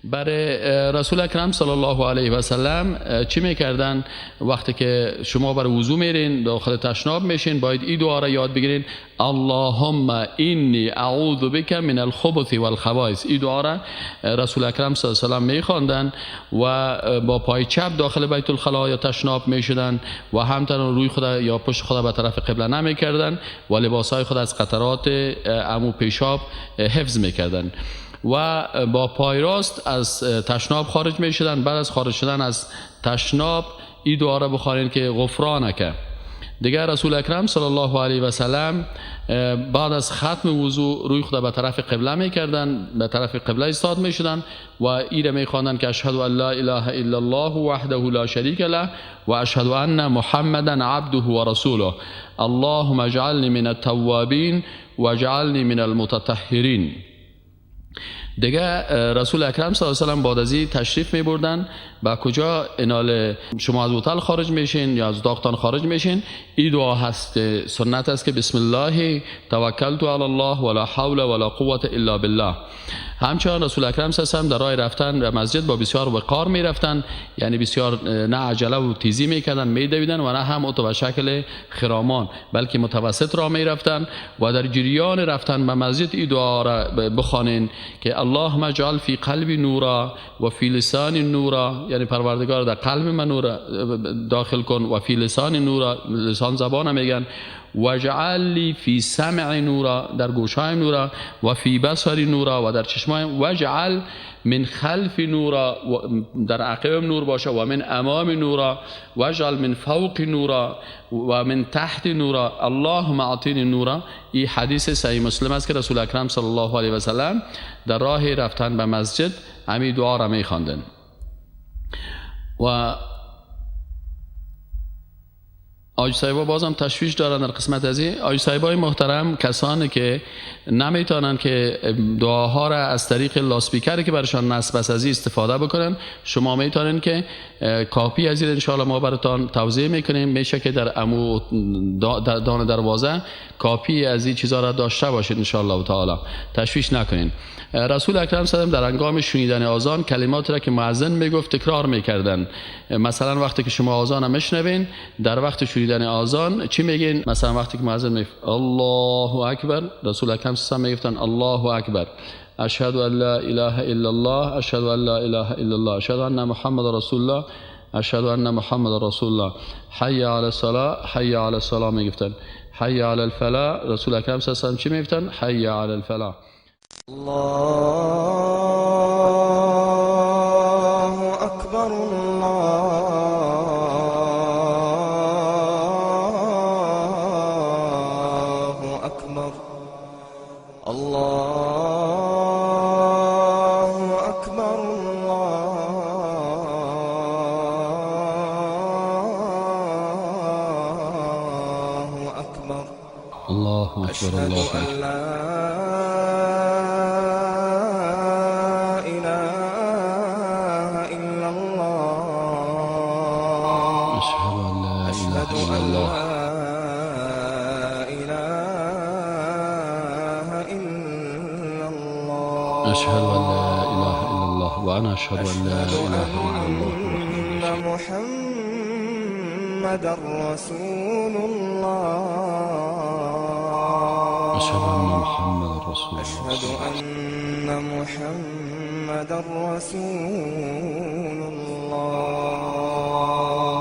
برای رسول اکرم صلی الله علیه و سلم چی میکردن؟ وقتی که شما برای وضو میرین داخل تشناب میشین باید این دعا را یاد بگیرین: اللهم اینی اعوذ بک من الخبث والخبائث. این دعا را رسول اکرم صلی الله علیه و سلم میخواندن و با پای چپ داخل بیت الخلا یا تشناب میشدن و همچنین روی خود یا پشت خود به طرف قبله نمیکردن و لباسهای خود از قطرات عمو پیشاب حفظ میکردن و با پای راست از تشناب خارج می شدن. بعد از خارج شدن از تشناب این دعا را بخوانید که غفرانک. دیگر رسول اکرم صلی الله علیه و سلم بعد از ختم وضو روی خود به طرف قبله می کردن، به طرف قبله ایستاد می شدن و این را می خواندن که اشهد ان لا اله الا الله وحده لا شریک له و اشهد ان محمدا عبده و رسوله اللهم اجعلنی من التوابین و اجعلنی من المتطهرین. دیگه رسول اکرم صلی الله علیه و سلم بعد از این تشریف می بردن با کجا انال شما از هتل خارج میشین یا از اتاقتان خارج میشین این دعا هست، سنت است که بسم الله توکلت علی الله ولا حول ولا قوة الا بالله. همچنین رسول اکرم صلی الله علیه و سلم در راه رفتن به مسجد با بسیار وقار می رفتن، یعنی بسیار نه عجله و تیزی میکردن میدویدن و نه هم اتو به شکل خرامان بلکه متوسط راه می رفتن و در جریان رفتن به مسجد این دعا را بخوانین که اللهم اجعل فی قلبی نورا و فی لسانی نورا، یعنی پروردگار در قلب من نور داخل کن و فی لسان نورا، لسان زبان میگن، واجعل لی فی سمع نورا، در گوشهایم نورا، و فی بصر نورا و در چشمایم، واجعل من خلف نورا، در عقبم نور باشه، و من امام نورا، واجعل من فوق نورا و من تحت نورا اللهم اعطینی نورا. این حدیث صحیح مسلم است که رسول اکرم صلی الله علیه و سلم در راه رفتن به مسجد همین دعا را می‌خواندند. و آج صاحبا بازم تشویش دارن در قسمت از این. آج صاحبای محترم کسانی که نمیتونن که دعاها را از طریق لاسپیکری که برشان نصب است از این استفاده بکنن، شما میتونن که کاپی از این انشاءالله ما براتون توضیح میکنیم. میشه که در امو دان دروازه کاپی از این چیزا را داشته باشید انشاءالله تعالی، تشویش نکنین. رسول اکرم صلی الله علیه و در هنگام شنیدن آذان کلمات را که مؤذن میگفت تکرار میکردن. مثلا وقتی که شما آذان میشنوین در وقت شنیدن آذان چی میگین؟ مثلا وقتی که مؤذن میگه الله اکبر، رسول اکرم صلی الله علیه و میگفتن الله اکبر، اشهد ان لا اله الا الله، اشهد ان لا اله الا الله، اشهد ان محمد رسول الله، اشهد ان محمد رسول الله، حی علی الصلاه، حی علی الصلاه میگفتن، حی علی الفلاح. رسول اکرم صلی الله علیه و چی میگفتن؟ حی علی الفلاح. الله أكبر الله أكبر الله أكبر الله أكبر الله اکبر. أشهد الله أن اکبر. لا أشهد أن لا إله إلا الله وأنا أشهد أن لا إله إلا الله أن محمد رسول الله أشهد أن محمد رسول الله أشهد أن محمد رسول الله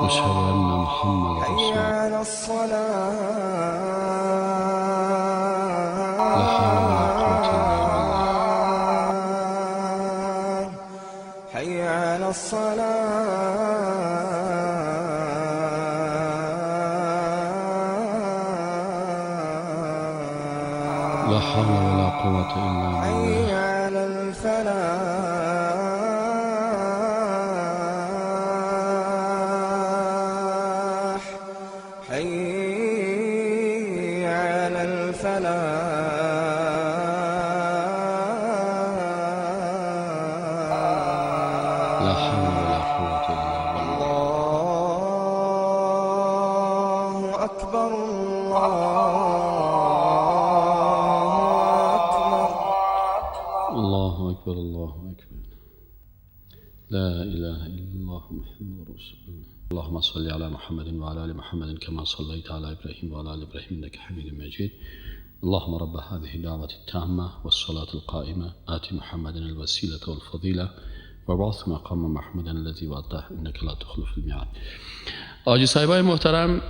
أشهد أن محمد رسول حي الله. على الصلاة لا حول ولا قوة إلا بالله. حي على الصلاة لا حول ولا قوة إلا بالله. حي على الفلاح حي على الفلاح لا حول ولا قوة إلا بالله. الله أكبر الله أكبر الله أكبر. الله أكبر. لا إله إلا الله محمد رسول الله. اللهم صل على محمد وعلى آل محمد كما صليت على إبراهيم وعلى آل إبراهيم إنك حميد مجيد. اللهم رب هذه الدعوة التامة والصلاة القائمة آت محمد الوسيلة والفضيلة وبعث مقام محمود الذي وعدته إنك لا تخلف الميعاد. حاجی صاحبای محترم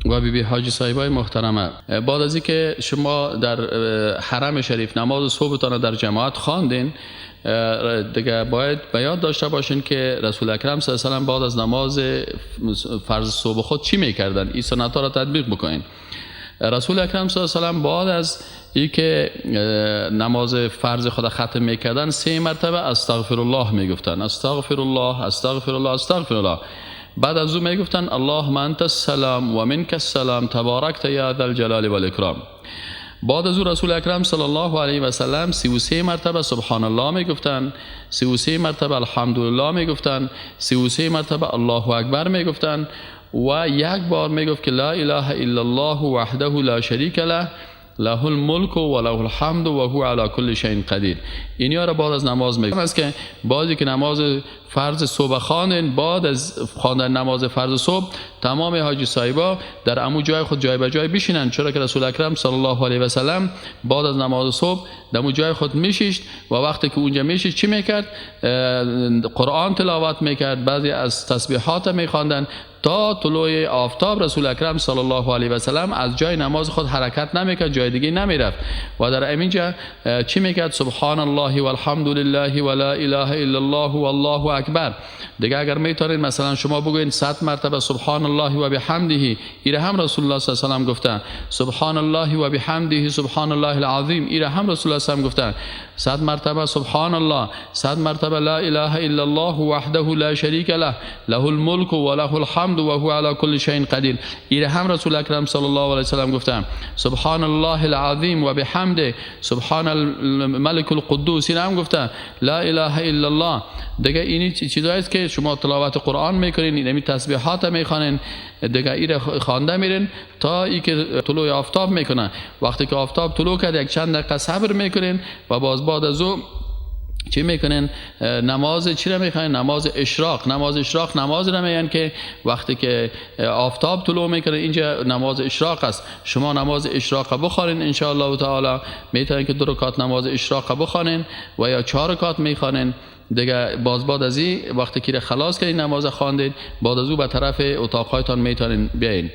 و بیبی حاجی صاحبای محترمه، بعد از اینکه شما در حرم شریف نماز صبحتان در جماعت خواندین، دیگه باید به یاد داشته باشین که رسول اکرم صلی الله علیه و آله بعد از نماز فرض صبح خود چی میکردن. این سنت‌ها را تطبیق بکنین. رسول اکرم صلی الله علیه و آله بعد از اینکه نماز فرض خود ختم میکردن 3 مرتبه استغفر الله میگفتن. استغفر الله استغفر الله استغفر الله. بعد از اون میگفتن اللهم انت السلام و منک السلام تبارکت یا ذا الجلال و الاکرام. بعد از رسول اکرم صلی الله علیه و سلم 33 مرتبه سبحان الله میگفتن، 33 مرتبه الحمدلله میگفتن، 33 مرتبه الله اکبر میگفتن و یک بار میگفت که لا اله الا الله وحده لا شریک له له الملک و له الحمد و هو علی کل شیء قدیر. اینیا را بعد از نماز میگم. است که بعضی که نماز فرض صبح خواندن، بعد از خواندن نماز فرض صبح تمام حاجی صاحبا در عمو جای خود جای به جای بشینن، چرا که رسول اکرم صلی الله علیه و سلم بعد از نماز صبح در عمو جای خود میشیشت و وقتی که اونجا میشیشت چی میکرد؟ قرآن تلاوت میکرد، بعضی از تسبیحات میخواندن تا طلوع آفتاب. رسول اکرم صلی الله علیه و سلم از جای نماز خود حرکت نمیکرد، جای دیگه نمیرفت و در همینجا چی میکرد؟ سبحان الله والحمد لله ولا اله الا الله والله اکبر. دیگه اگر میتونین مثلا شما بگوین 100 مرتبه سبحان الله و بحمده، ایره هم رسول الله صلی الله علیه و سلم گفتن. سبحان الله و بحمده سبحان الله العظیم، ایره هم رسول الله صلی الله علیه و سلم گفتن. 100 مرتبه سبحان الله، 100 مرتبه لا اله الا الله وحده لا شریک له له الملک و له الحمد و هو علی کل شیء قدیر، ایره هم رسول اکرم صلی الله علیه و سلم گفتن. سبحان الله العظیم و بحمده سبحان الملك القدوس، ایره هم گفتن. لا اله الا الله. دیگه اینی چیزایی است که شما تلاوت قرآن میکنین، این تسبیحات میخوانین، دیگه ایره خوانده میرین تا اینکه طلوع آفتاب میکنن. وقتی که آفتاب طلوع کرد یک چند دقیقه صبر میکنین و باز بعد از او چی میکنین؟ نماز چی را میخواین؟ نماز اشراق. نماز اشراق نماز را میگن که وقتی که آفتاب طلوع میکنه، اینجا نماز اشراق است. شما نماز اشراق بخوانین ان شاء الله تعالی. میتونین که 2 رکعت نماز اشراق بخوانین و یا 4 رکعت میخوانین. دیگه باز بعد از این وقتی که خلاص کردین نماز خواندین، بعد از او به طرف اتاقایتان میتونین بیاین.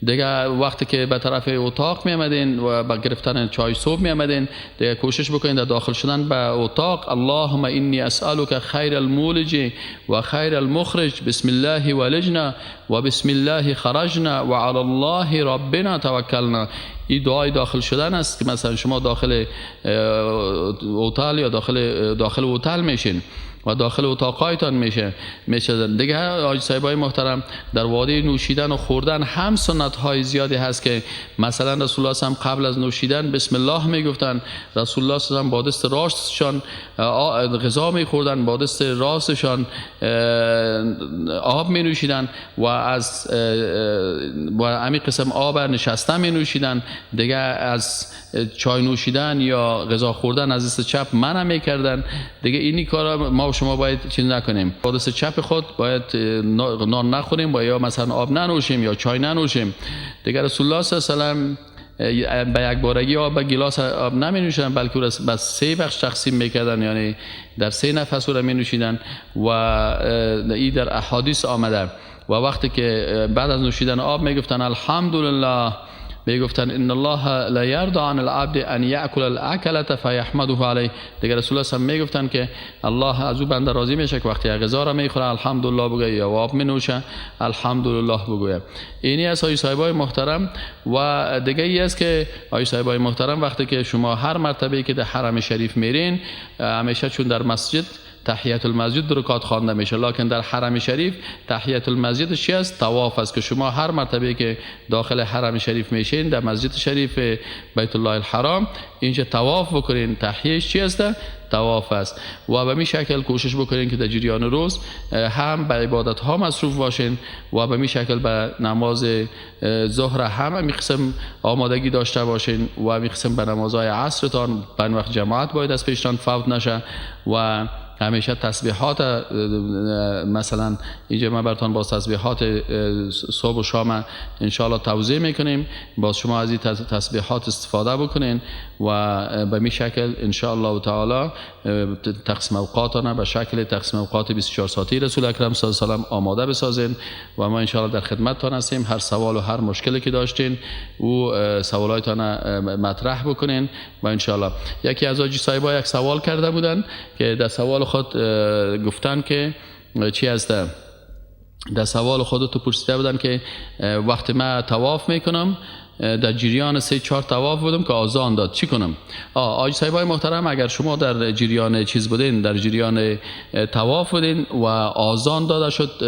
دیگه وقتی که به طرف اتاق می آمدین و با گرفتن چای صبح می آمدین، دیگه کوشش بکنید در داخل شدن به اتاق اللهم انی اسالک خیر المولج و خیر المخرج، بسم الله ولجنا و بسم الله خرجنا و علی الله ربنا توکلنا. این دعای داخل شدن است که مثلا شما داخل هتل یا داخل هتل میشین و داخل اتاقایتان میشه. دیگه حاجی صاحبای محترم در وادی نوشیدن و خوردن هم سنت های زیادی هست که مثلا رسول الله هم قبل از نوشیدن بسم الله میگفتن. رسول الله صلی الله علیه و آله با دست راستشان غذا میخوردن، با دست راستشان آب می نوشیدن و از با همین قسم آب نشسته می نوشیدن. دیگه از چای نوشیدن یا غذا خوردن از دست چپ منع میکردن. دیگه اینی کارا ما و شما باید چیز نکنیم. با دست چپ خود باید نان نخوریم و یا مثلا آب ننوشیم یا چای ننوشیم. دیگه رسول الله صلی الله علیه و آله به یک بارگی آب به گلاس آب نمی نوشیدن، بلکه به 3 بخش تقسیم میکردن، یعنی در 3 نفس را می نوشیدن و این در احادیث آمده. و وقتی که بعد از نوشیدن آب میگفتن الحمدلله، میگفتن ان الله لا یرضى عن العبد ان یاکل الاکله فیحمده علیه. دیگه رسول الله هم میگفتن که الله از او بنده راضی میشه که وقتی غذا را میخوره الحمدلله بگه یا آب مینوشه الحمدلله بگه. اینی از حاجی صاحبای محترم. و دیگه ای است که حاجی صاحبای محترم وقتی که شما هر مرتبه که در حرم شریف میرین، همیشه چون در مسجد تحیت المسجد 2 رکعت خوانده میشه، لکن در حرم شریف تحیت المسجد چی است؟ طواف است که شما هر مرتبه که داخل حرم شریف میشین در مسجد شریف بیت الله الحرام اینجا طواف بکنین. تحییش چی است؟ طواف است. و به می شکل کوشش بکنین که در جریان روز هم به عبادت ها مصروف باشین و به می شکل به نماز ظهر هم می قسم آمادگی داشته باشین و می قسم به نمازهای عصرتان به وقت جماعت باید از پیشتان فوت نشه و همیشه تسبیحات مثلا اینجا ما براتون با تسبیحات صبح و شام ان شاء الله توضیح میکنیم، باز شما از این تسبیحات استفاده بکنین و به می شکل ان شاء الله تعالی تقسیم اوقاتنا به شکل تقسیم اوقات 24 ساعتی رسول اکرم صلی الله علیه و آماده بسازین و ما ان شاء الله در خدمتتان هستیم. هر سوال و هر مشکلی که داشتین او سوالاتتان مطرح بکنین و ان شاء الله. یکی از حاجی صاحبا یک سوال کرده بودن که در سوال خود گفتن که چی هست، در سوال خودتو پرسیده بودن که وقتی من طواف میکنم در جریان 3-4 طواف بودم که آذان داد چی کنم؟ آج صاحبای محترم، اگر شما در جریان چیز بودین، در جریان طواف بودین و آذان داده شد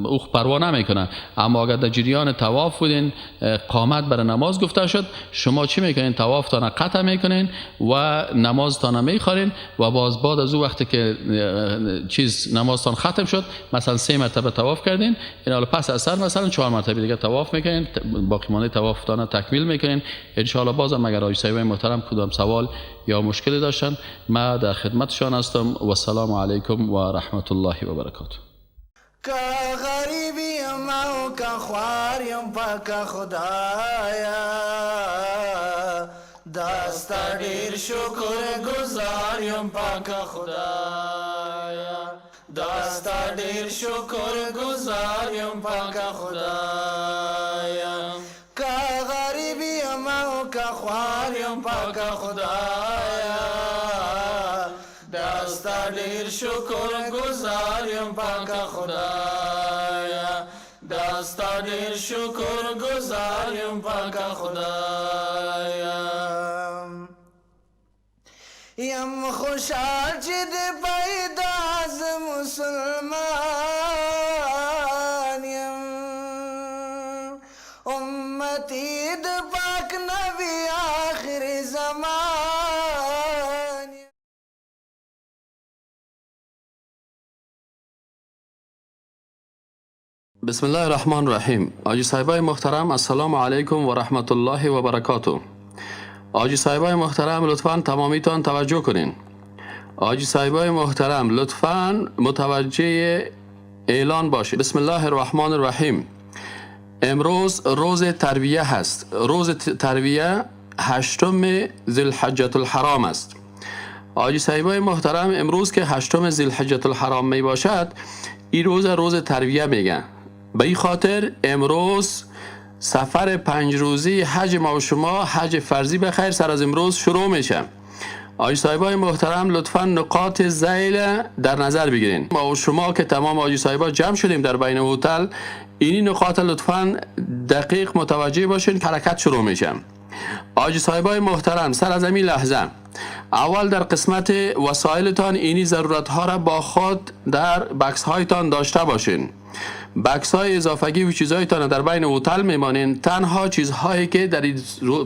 او پروا نمیکنه، اما اگر در جریان طواف بودین قامت برای نماز گفته شد، شما چی میکنین؟ طوافتان قطع میکنین و نمازتان میخورین و باز بعد از او وقتی که چیز نمازتان ختم شد مثلا 3 مرتبه طواف کردین، این حالا پس از سر مثلا 4 مرتبه دیگه طواف میکنین، باقی مانده طواف تکمیل میکنین ان شاء الله. بازم اگر آقای صاحب محترم کدام سوال یا مشکلی داشتن ما در خدمتشان هستم و السلام علیکم و رحمت الله و برکاته. که غریبیم او که خواریم پاک خدایا، دست دیر شکر گزاریم پاک خدایا، دست دیر شکر گزاریم پاک خدایا، که غریبیم او که خواریم پاک خدایا، دست دیر شکر گزاریم پاک خدایا، دست دیر شکر گزاریم پاک خدایا. یم خوشحال چې د پیدا از مسلمان یم، امتی د پاک نبی آخر زمان یم. بسم الله الرحمن الرحیم. آجی صاحبای محترم السلام علیکم و رحمت الله و برکاته. آجی صاحبای محترم لطفاً تمامیتان توجه کنین. آجی صاحبای محترم لطفاً متوجه اعلان باشید. بسم الله الرحمن الرحیم. امروز روز ترویه هست. روز ترویه 8 ذوالحجة الحرام است. آجی صاحبای محترم امروز که 8 ذوالحجة الحرام می باشد، این روز ترویه میگن. به این خاطر امروز سفر 5 روزی حج ما و شما، حج فرضی بخیر سر از امروز شروع میشه. آجی صاحبای محترم لطفا نقاط ذیل در نظر بگیرین. ما و شما که تمام آجی صاحبا جمع شدیم در بین هتل، اینی نقاط لطفا دقیق متوجه باشین که حرکت شروع میشه. آجی صاحبای محترم سر از این لحظه اول در قسمت وسایلتان اینی ضرورت ها را با خود در بکس هایتان داشته باشین. بکس های اضافگی و چیزهایتان در بین هتل میمانین. تنها چیزهایی که در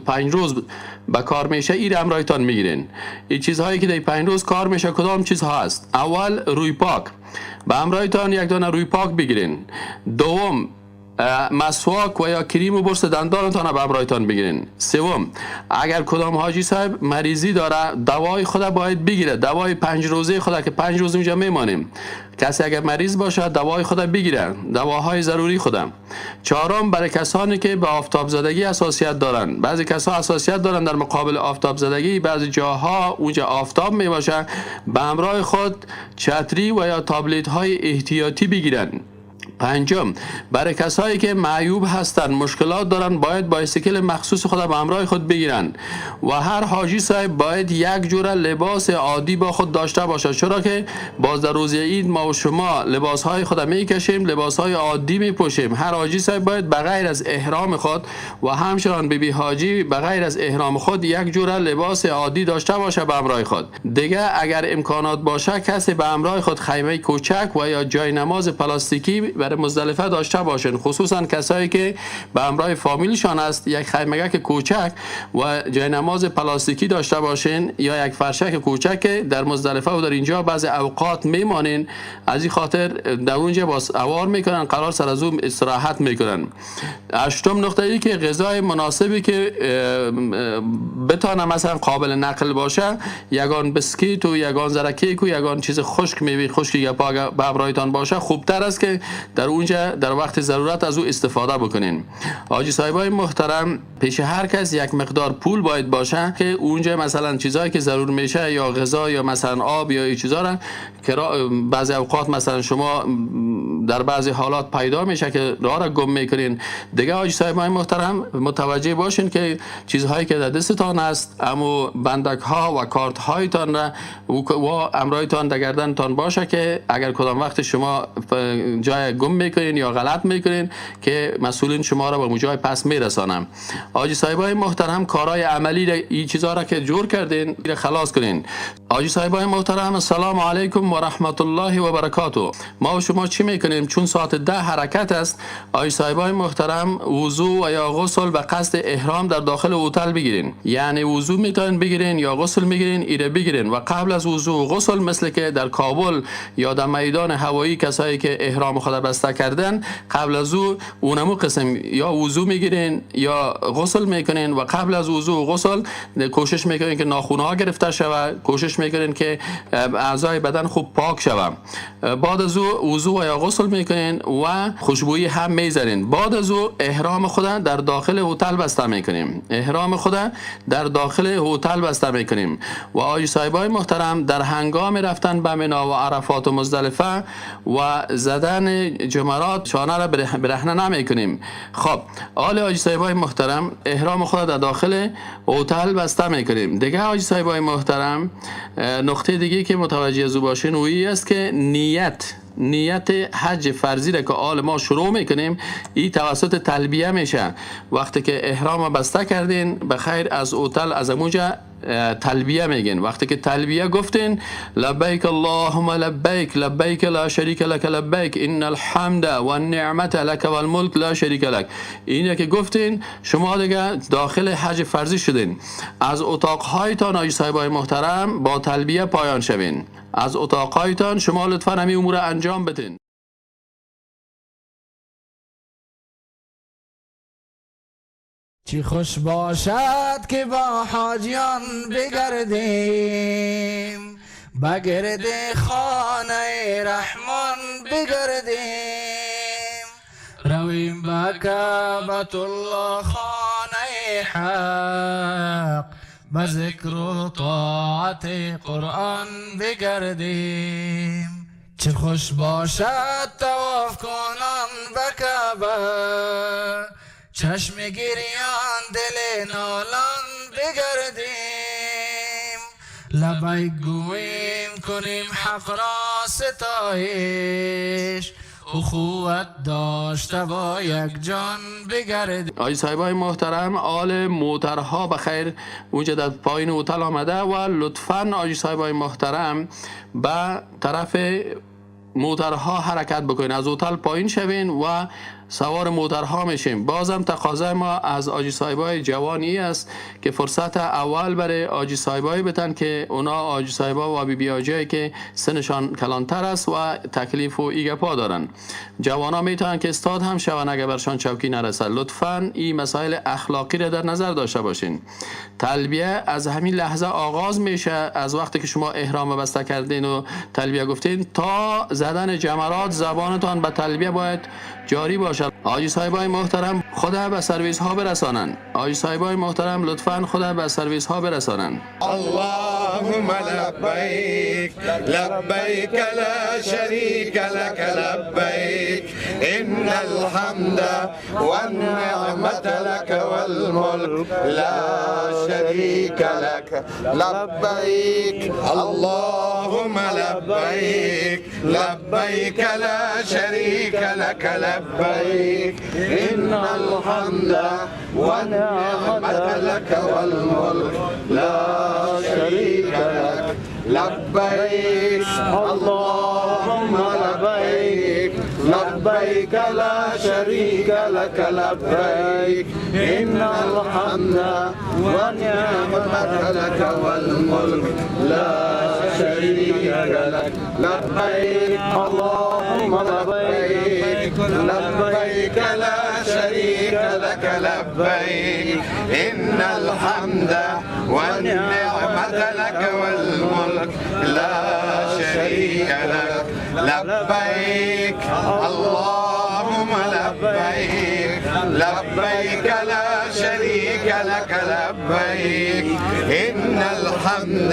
5 روز به کار میشه این امرایتان میگیرین. این چیزهایی که در 5 روز کار میشه کدام چیزها است؟ اول روی پاک، به امرایتان یک دانه روی پاک بگیرین. دوم مسواک و یا کریم و برس دندانتان به همراهتان بگیرین. سوم اگر کدام حاجی صاحب مریضی داره دوای خود باید بگیره، دوای 5 روزه خود که 5 روز اونجا میمانیم. کسی اگر مریض باشه دوای خود بگیره، دواهای ضروری خودم. چهارم برای کسانی که به آفتاب زدگی حساسیت دارن، بعضی کسا حساسیت دارن در مقابل آفتاب زدگی، بعضی جاها اونجا آفتاب میباشه، به همراه خود چتری و یا تابلت های احتیاطی بگیرن. پنجم برای کسایی که معیوب هستن، مشکلات دارن، باید بایسیکل مخصوص خود به همراه خود بگیرن و هر حاجی صاحب باید یک جوره لباس عادی با خود داشته باشه، چرا که باز در روز عید ما و شما لباس های خود میکشیم، لباس های عادی میپوشیم. هر حاجی صاحب باید بغیر از احرام خود و همچنان بیبی حاجی بغیر از احرام خود یک جوره لباس عادی داشته باشه به همراه خود. دیگه اگر امکانات باشه کسی به همراه خود خیمه کوچک و یا جای نماز پلاستیکی برای مزدلفه داشته باشین، خصوصا کسایی که به همراه فامیلشان است. یک خیمگک کوچک و جای نماز پلاستیکی داشته باشین یا یک فرشک کوچک که در مزدلفه و در اینجا بعضی اوقات میمانین. از این خاطر در اونجا با سوار میکنن، قرار سر از اون استراحت میکنن. هشتم نقطه ای که غذای مناسبی که بتانه مثلا قابل نقل باشه، یگان بسکیت و یگان زرکیک و یگان چیز خشک میوه خشکی یا به همراهتان باشه خوبتر است که در اونجا در وقت ضرورت از او استفاده بکنین. حاجی صاحبای محترم، پیش هر کس یک مقدار پول باید باشه که اونجا مثلا چیزایی که ضرور میشه یا غذا یا مثلا آب یا این چیزا را که بعضی اوقات مثلا شما در بعضی حالات پیدا میشه که راه را گم میکنین. دیگه حاجی صاحبای محترم متوجه باشین که چیزهایی که در دستتان است، اما بندک ها و کارت هایتان را و امرایتان در گردنتان باشه که اگر کدام وقت شما جای گم میکنین یا غلط میکنین که مسئولین شما را به اون جای پس میرسانم. حاجی صاحبای محترم، کارهای عملی این چیزا را که جور کردین را خلاص کنین. حاجی صاحبای محترم، السلام علیکم و رحمت الله و برکاته. ما و شما چی میکنیم؟ چون ساعت 10 حرکت است، حاجی صاحبای محترم وضو و یا غسل به قصد احرام در داخل هتل بگیرین. یعنی وضو میتونین بگیرین یا غسل میگیرین، ایره بگیرین و قبل از وضو و غسل مثل که در کابل یا در میدان هوایی کسایی که احرام خود بسته کردن، قبل از اونمو قسم یا وضو میگیرین یا غسل میکنین و قبل از وضو و غسل کوشش میکنین که ناخونها گرفته شود، کوشش میکنین که اعضای بدن خوب پاک شود. بعد از وضو و یا غسل میکنین و خوشبویی هم میذارین. بعد از احرام خود در داخل هتل بسته میکنیم. احرام خود در داخل هتل بسته میکنیم. و آقای صاحبای محترم، در هنگام رفتن به منی و عرفات و مزدلفه و زدن جمرات شانه را برهنه نمیکنیم. خب آقای صاحبای محترم، احرام خود در داخل هتل بسته میکنیم. دیگه آقای صاحبای محترم، نقطه دیگه که متوجه از باشین و این است که نیت حج فرضی را که آل ما شروع میکنیم، این توسط تلبیه میشه. وقتی که احرام بسته کردین بخیر از هتل از اموجا تلبیه میگین. وقتی که تلبیه گفتین لبیک اللهم لبیک لبیک لا شریک لک لبیک ان الحمد و النعمت لک و الملک لا شریک لک، اینه که گفتین شما دیگه داخل حج فرضی شدین. از اتاقهایتان آقای صاحبای محترم با تلبیه پایان شوین. از اتاقهایتان شما لطفا همین امور انجام بدین. چی خوش باشد که با حاجیان بگردیم، بگرد خانه رحمان بگردیم، رویم به کعبة الله خانه حق، به ذکر و طاعت قرآن بگردیم. چه خوش باشد طواف کنان به کعبه، چشم گریان دل نالان بگردیم، لبیک گویم کنیم حق را ستایش، اخوت داشته با یک جان بگردیم. آقای صاحبای محترم، آل موترها بخیر اونجا در پایین هتل آمده و لطفاً آقای صاحبای محترم به طرف موترها حرکت بکنین. از هتل پایین شوین و سوار موترها میشیم. بازم تقاضای ما از آجی صاحبای جوانی است که فرصت اول برای آجی صاحبای بتن که اونا آجی صاحبا و بی بی آجی که سنشان کلانتر است و تکلیف و ایگپا دارن. جوانا میتونن که استاد هم شون اگر برشان چوکی نرسد. لطفاً این مسائل اخلاقی را در نظر داشته باشین. تلبیه از همین لحظه آغاز میشه، از وقتی که شما احرام بسته کردین و تلبیه گفتین تا زدن جمرات زبانتان به تلبیه باید جاری باشد. آقای صاحبای محترم خود به سرویس ها برسانن. آقای صاحبای محترم لطفاً خود به سرویس ها برسانن. اللهم لبیک لبیک لا شریک لک لبیک ان الحمد والنعمت لك والملك لا شریک لك لبیک اللهم لبیک لبیک لا شریک لك لبیک ان الحمد والنعمت لك والملك لا شريك لك لبيك اللهم لبيك لبيك لا شريك لك لبيك إن الحمد والنعمة لك والملك لا شريك لك لبيك اللهم لبيك لبيك لا شريك لك لبيك إن الحمد والنعمة لك والملك لا شريك لك لبيك اللهم لبيك لبيك لا شريك لك لبيك إن الحمد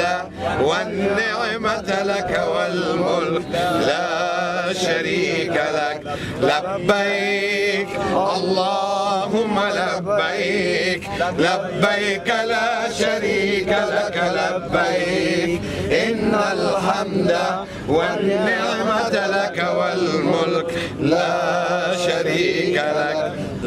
والنعمة لك والملك لا شريك لك لبيك اللهم لبيك لبيك لا شريك لك لبيك إن الحمد والنعمة لك والملك لا شريك لك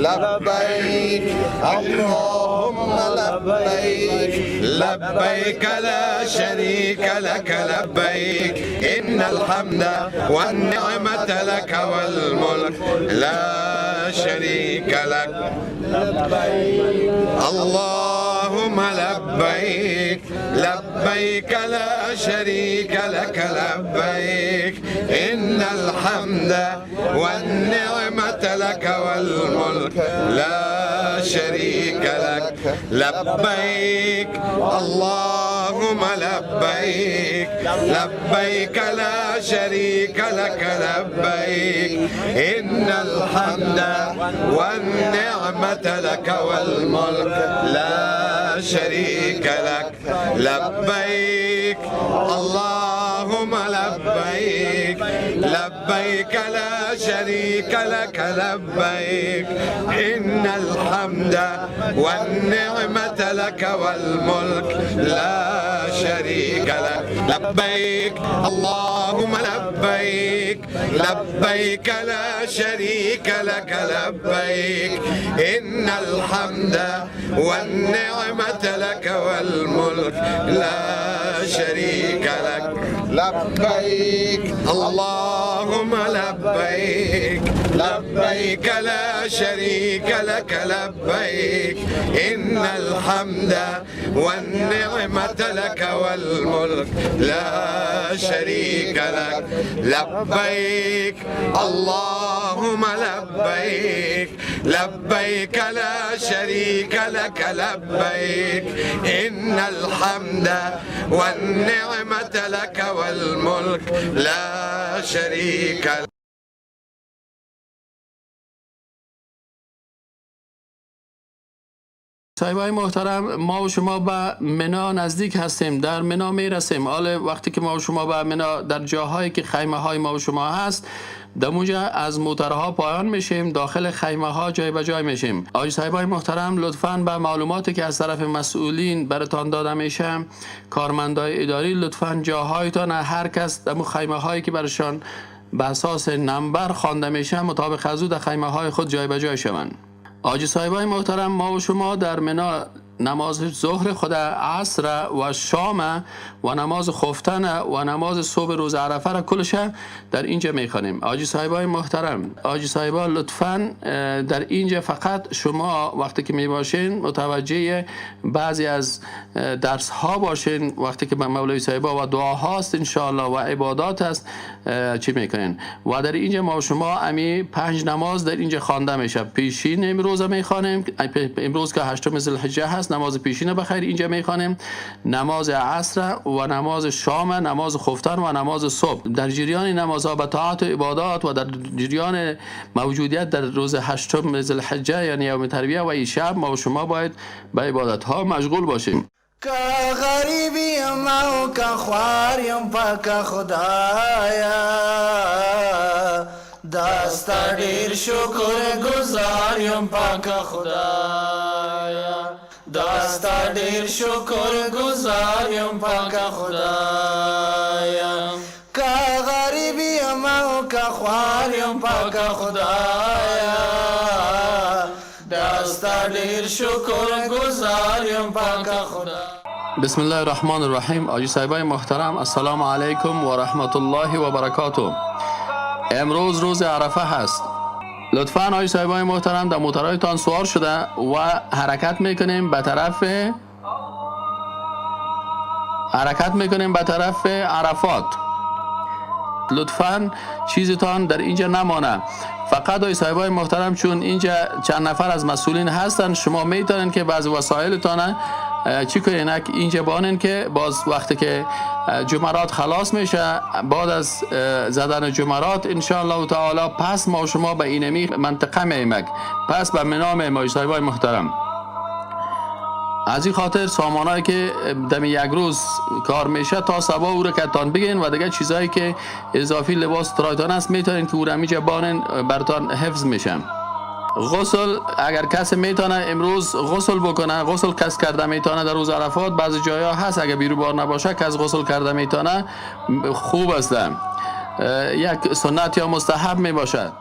لبيك اللهم لبيك لبيك لا شريك لك لبيك إن الحمد والنعمة لك والملك لا شريك لك لبيك اللهم لبيك لبيك لا شريك لك لبيك إن الحمد والنعمة لك والملك لا شريك لك لبيك اللهم لبيك لبيك لا شريك لك لبيك إن الحمد والنعمة لك والملك لا شريك لك لبيك اللهم لبيك لبيك لا شريك لك لبيك إن الحمد والنعمة لك والملك لا شريك لك لبيك اللهم لبيك لبيك لا شريك لك لبيك إن الحمد والنعمة لك والملك لا شريك لك لبيك اللهم لبيك لبيك لا شريك لك لبيك إن الحمد والنعمة لك والملك لا شريك لك لبيك اللهم لبيك لبيك لا شريك لك لبيك إن الحمد والنعمة لك والملك لا شريك لك. صاحبای محترم، ما و شما به منا نزدیک هستیم، در منا میرسیم. حالا وقتی که ما و شما به منا در جاهایی که خیمه های ما و شما هست، دموجه از موترها پایان میشیم، داخل خیمه ها جای به جای میشیم. آقای صاحبای محترم، لطفاً به معلوماتی که از طرف مسئولین براتان داده میشه، کارمندای اداری، لطفاً جاهایتان هر کس در خیمه هایی که برشان به اساس نمبر خوانده میشه مطابق از او در خیمه های خود جای به جای شوند. آجی صاحبای محترم، ما و شما در منا نماز ظهر خود، عصر و شام و نماز خفتن و نماز صبح روز عرفه را کلش در اینجا میخوانیم. آجی صاحبای محترم، آجی صاحبا لطفاً در اینجا فقط شما وقتی که میباشین متوجه بعضی از درس ها باشین. وقتی که به مولوی صاحبا و دعا هاست انشاءالله و عبادات است چی میکنین. و در اینجا ما و شما امی 5 نماز در اینجا خوانده میشه. پیشین امروز میخوانیم، امروز که 8 ذوالحجه هست، نماز پیشین بخیر اینجا میخوانیم، نماز عصر و نماز شام، نماز خفتن و نماز صبح. در جریان نمازها به طاعت و عبادات و در جریان موجودیت در روز 8 ذوالحجه یعنی یوم ترویه و این شب ما و شما باید به عبادت ها مشغول باشیم. که غریبیم او که خواریم پاک خدایا، دست دیر شکر گزاریم پاک خدایا، دست دیر شکر گزاریم پاک خدایا. که غریبیم او که خواریم پاک خدایا، دست دیر شکر گزاریم پاک خدایا. بسم الله الرحمن الرحیم. آجی صاحبای محترم، السلام علیکم و رحمت الله و برکاته. امروز روز عرفه هست. لطفاً آقای صاحبان محترم در موترهایتان سوار شده و حرکت میکنیم به طرف عرفات. لطفاً چیزتان در اینجا نمانه. فقط آقای صاحبان محترم چون اینجا چند نفر از مسئولین هستن، شما میتونن که بعض وسایلتان چی کنین اینجا بانین که باز وقتی که جمرات خلاص میشه، بعد از زدن جمرات انشاءالله تعالی پس ما شما به اینمی منطقه میمک، پس به منام میمای صاحبای محترم. از این خاطر سامانایی که دم یک روز کار میشه تا صبح او رو کتان بگین و دیگه چیزایی که اضافی لباس ترایتان است میتونین که او رو میجا بانین برتان حفظ میشن. غسل اگر کسی میتونه امروز غسل بکنه، غسل کس کرده میتونه در روز عرفات. بعضی جایا هست اگر بیرو بار نباشه کس غسل کرده میتونه، خوب است، یک سنت یا مستحب میباشه.